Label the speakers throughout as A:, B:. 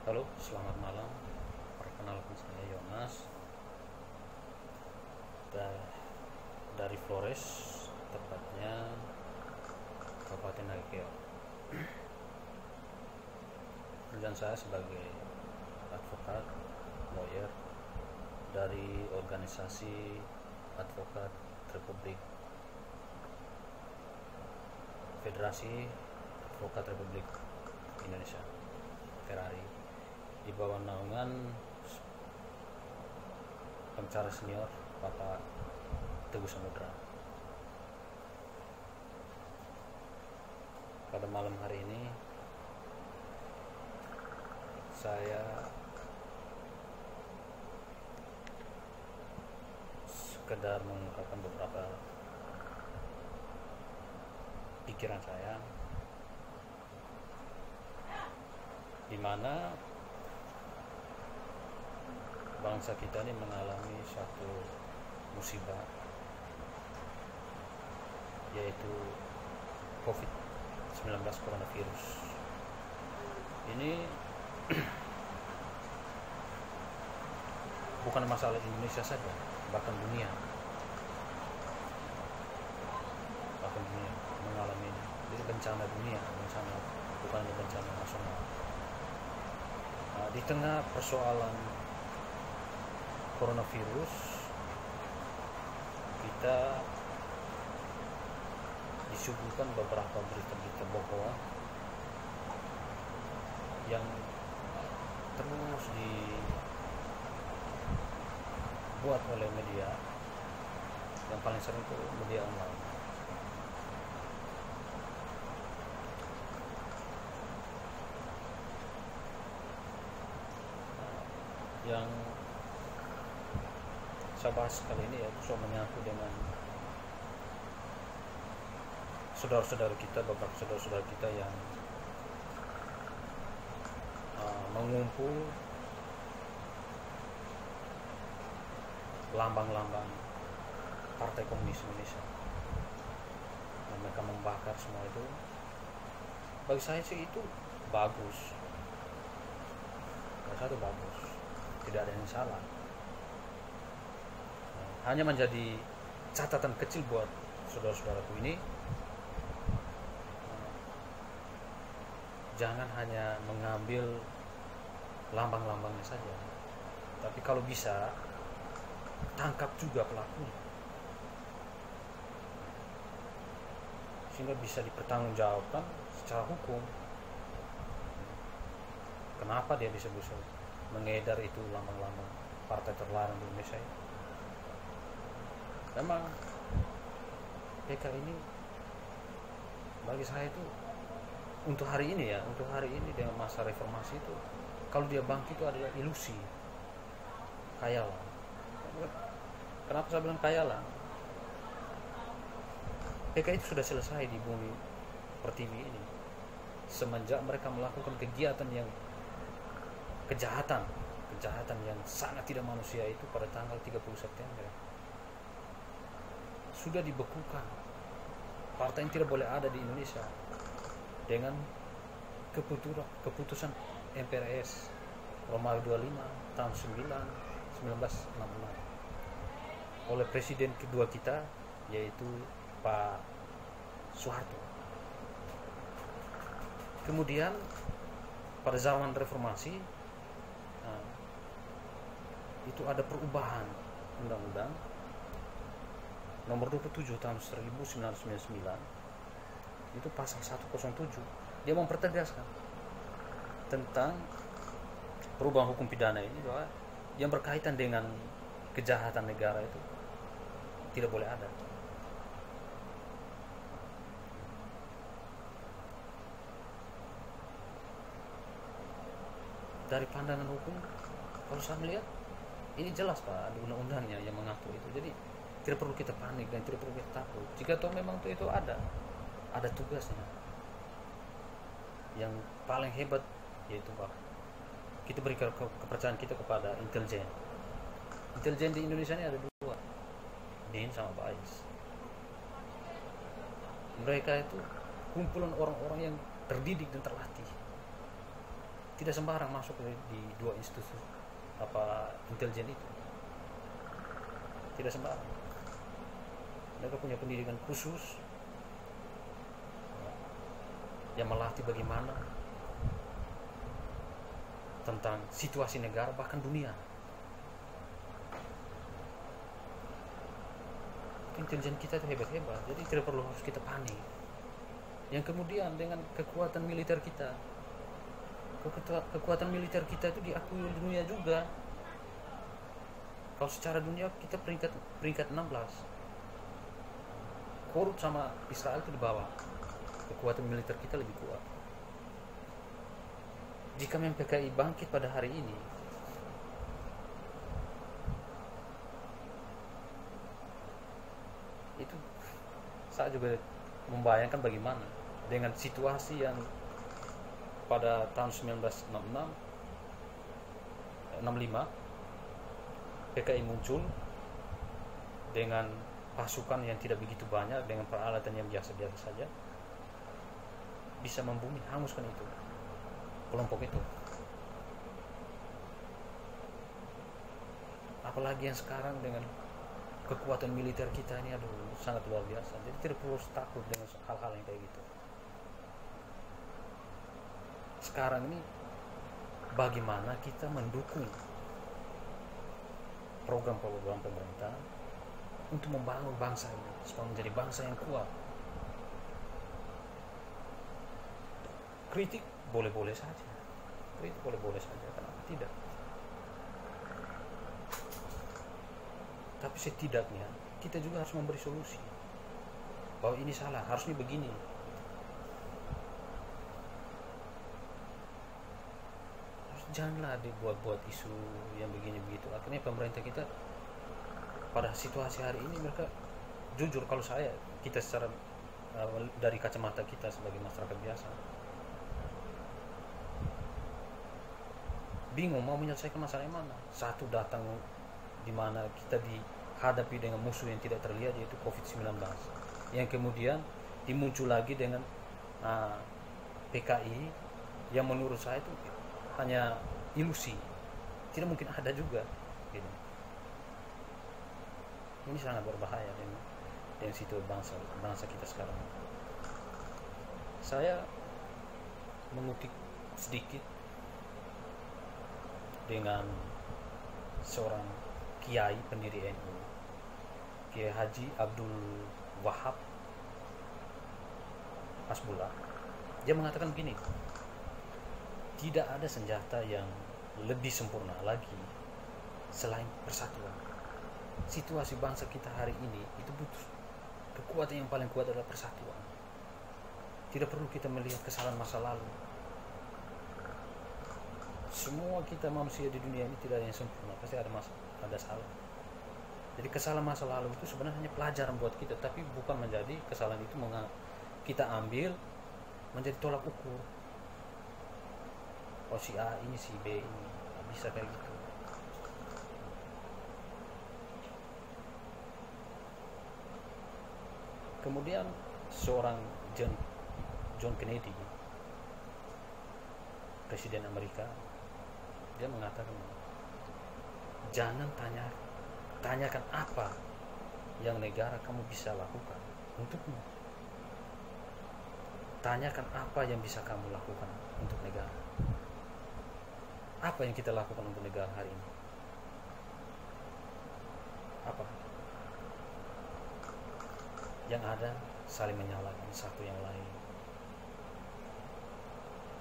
A: Halo, selamat malam. Perkenalkan saya Yonas dari Flores, tepatnya Kabupaten Nageo. Kerjaan saya sebagai advokat, lawyer dari organisasi Advokat Republik Federasi Advokat Republik Indonesia, Ferrari, di bawah naungan pengacara senior Bapak Teguh Samudra. Pada malam hari ini saya sekedar mengungkapkan beberapa pikiran saya, di mana bangsa kita ini mengalami suatu musibah, yaitu COVID-19 coronavirus. Ini bukan masalah Indonesia saja, bahkan dunia mengalami ini. Jadi bencana dunia, bukan hanya bencana nasional. Nah, di tengah persoalan coronavirus, kita disuguhkan beberapa berita-berita bohong yang terus dibuat oleh media, yang paling sering itu media online. Yang saya bahas kali ini yaitu menyangkut dengan saudara-saudara kita, beberapa saudara-saudara kita yang mengumpul lambang-lambang Partai Komunis Indonesia, dan mereka membakar semua itu. Bagi saya sih itu bagus, tidak ada yang salah. Hanya menjadi catatan kecil buat saudara-saudaraku ini, jangan hanya mengambil lambang-lambangnya saja, tapi kalau bisa tangkap juga pelakunya, sehingga bisa dipertanggungjawabkan secara hukum. Kenapa dia bisa mengedar itu lambang-lambang partai terlarang di Indonesia itu? Memang PK ini bagi saya itu untuk hari ini dengan masa reformasi itu, kalau dia bangkit itu adalah ilusi, khayalan. Kenapa saya bilang khayalan? PK itu sudah selesai di bumi pertiwi ini semenjak mereka melakukan kegiatan yang kejahatan yang sangat tidak manusia itu pada tanggal 30 September. Sudah dibekukan. Partai yang tidak boleh ada di Indonesia dengan keputusan MPRS Romawi 25 tahun 1966 oleh presiden kedua kita, yaitu Pak Soeharto. Kemudian pada zaman reformasi itu ada perubahan undang-undang nomor 27 tahun 1999, itu pasal 107, dia mempertegaskan tentang perubahan hukum pidana ini, bahwa yang berkaitan dengan kejahatan negara itu tidak boleh ada. Dari pandangan hukum, kalau saya melihat ini jelas Pak, di undang-undangnya yang mengatur itu. Jadi tidak perlu kita panik dan tidak perlu kita takut. Jika toh memang itu ada tugasnya. Yang paling hebat yaitu Pak, kita berikan kepercayaan kita kepada intelijen. Intelijen di Indonesia ini ada dua, BIN sama BAIS. Mereka itu kumpulan orang-orang yang terdidik dan terlatih. tidak sembarang masuk di dua institusi intelijen itu, tidak sembarang. Mereka punya pendidikan khusus yang melatih bagaimana tentang situasi negara bahkan dunia. Intelijen kita itu hebat-hebat, jadi tidak perlu harus kita panik. Yang kemudian dengan kekuatan militer kita, kekuatan militer kita itu diakui oleh dunia juga. Kalau secara dunia kita peringkat 16, korut sama Israel itu di bawah. Kekuatan militer kita lebih kuat. Jika PKI bangkit pada hari ini, itu saya juga membayangkan bagaimana dengan situasi yang pada tahun 1965 PKI muncul dengan pasukan yang tidak begitu banyak, dengan peralatan yang biasa-biasa saja, bisa membumi, hanguskan itu kelompok itu. Apalagi yang sekarang dengan kekuatan militer kita ini, aduh, sangat luar biasa. Jadi tidak perlu takut dengan hal-hal yang kayak gitu. Sekarang ini bagaimana kita mendukung program-program pemerintah untuk membangun bangsa ini supaya menjadi bangsa yang kuat. Kritik boleh-boleh saja, kenapa tidak? Tapi setidaknya kita juga harus memberi solusi bahwa ini salah, harusnya begini. Janganlah dibuat-buat isu yang begini-begitu. Akhirnya pemerintah kita pada situasi hari ini, mereka jujur, kalau kita secara dari kacamata kita sebagai masyarakat biasa, bingung mau menyelesaikan masalah yang mana. Satu, datang di mana kita dihadapi dengan musuh yang tidak terlihat, yaitu COVID-19, yang kemudian dimuncul lagi dengan PKI yang menurut saya itu hanya ilusi, tidak mungkin ada juga gitu. Ini sangat berbahaya dengan situasi bangsa kita sekarang. Saya mengutip sedikit dengan seorang kiai pendiri NU, Kiai Haji Abdul Wahab Hasbullah. Dia mengatakan begini, tidak ada senjata yang lebih sempurna lagi selain persatuan. Situasi bangsa kita hari ini itu butuh kekuatan yang paling kuat adalah persatuan. Tidak perlu kita melihat kesalahan masa lalu. Semua kita manusia di dunia ini tidak ada yang sempurna, pasti ada salah. Jadi kesalahan masa lalu itu sebenarnya hanya pelajaran buat kita, tapi bukan menjadi kesalahan itu kita ambil menjadi tolak ukur. Oh, si A ini, si B ini, bisa kayak gitu. Kemudian seorang John Kennedy, Presiden Amerika, dia mengatakan, jangan tanyakan apa yang negara kamu bisa lakukan untukmu. Tanyakan apa yang bisa kamu lakukan untuk negara. Apa yang kita lakukan untuk negara hari ini? Apa? Yang ada saling menyalahkan satu yang lain.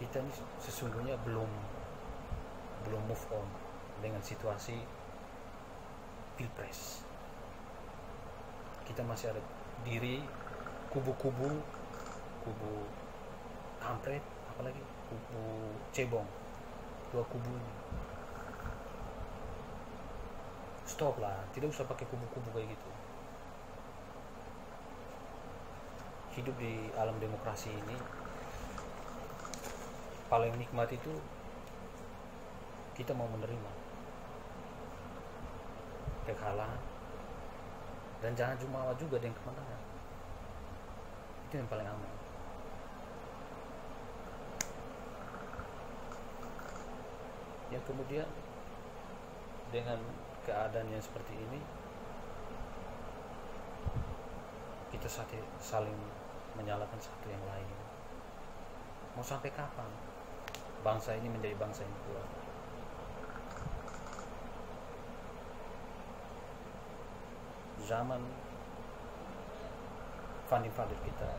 A: Kita ini sesungguhnya belum move on dengan situasi pilpres. Kita masih ada diri kubu kampret, apalagi kubu cebong. Dua kubu ini. Stop lah, tidak usah pakai kubu-kubu kayak gitu. Hidup di alam demokrasi ini paling nikmat itu kita mau menerima kekalahan dan jangan jumawa juga dengan kemenangan. Itu yang paling aman. kemudian dengan keadaan yang seperti ini kita saling menyalahkan satu yang lain. Mau sampai kapan bangsa ini menjadi bangsa yang kuat? Zaman founding father kita,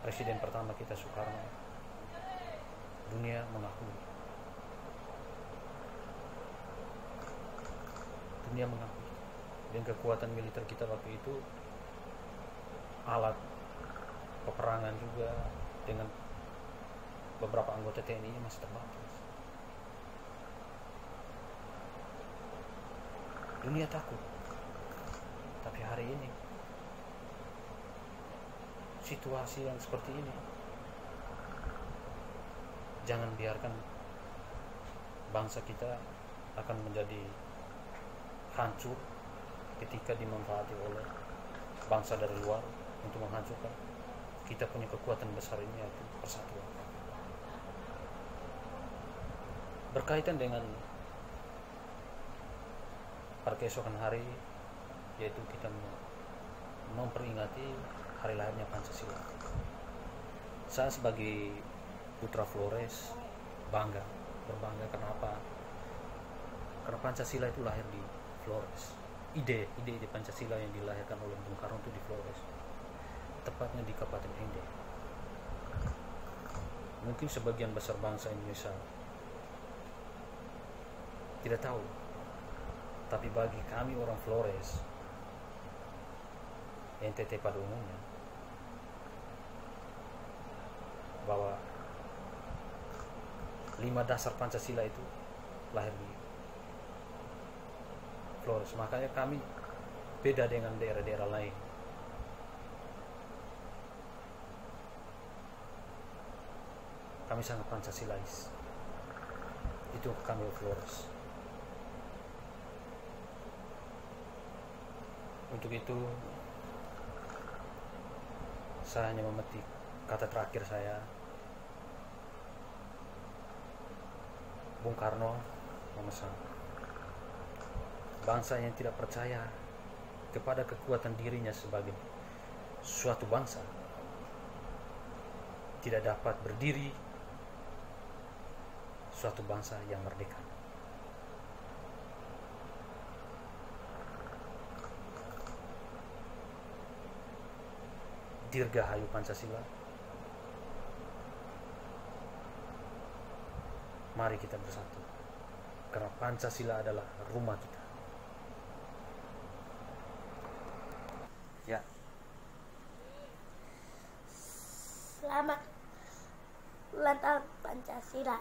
A: presiden pertama kita Soekarno, dunia mengakui. Dunia mengakui. Dan kekuatan militer kita waktu itu, alat peperangan juga dengan beberapa anggota TNI masih terbatas. Dunia takut. Tapi hari ini situasi yang seperti ini, jangan biarkan bangsa kita akan menjadi hancur ketika dimanfaati oleh bangsa dari luar untuk menghancurkan. Kita punya kekuatan besar ini, yaitu persatuan. Berkaitan dengan pada keesokan hari, yaitu kita memperingati hari lahirnya Pancasila. Saya sebagai putra Flores berbangga. Kenapa? Karena Pancasila itu lahir di Flores. Ide Pancasila yang dilahirkan oleh Bung Karno itu di Flores, tepatnya di Kabupaten Ende. Mungkin sebagian besar bangsa Indonesia tidak tahu, tapi bagi kami orang Flores, NTT pada umumnya, bahwa 5 dasar Pancasila itu lahir di Flores. Makanya kami beda dengan daerah-daerah lain. Kami sangat Pancasilais. Itu kami Flores. Untuk itu saya hanya memetik kata terakhir saya. Bung Karno memesan, bangsa yang tidak percaya kepada kekuatan dirinya sebagai suatu bangsa tidak dapat berdiri suatu bangsa yang merdeka. Dirgahayu Pancasila. Mari kita bersatu, karena Pancasila adalah rumah kita. Ya.
B: Selamat ulang tahun Pancasila.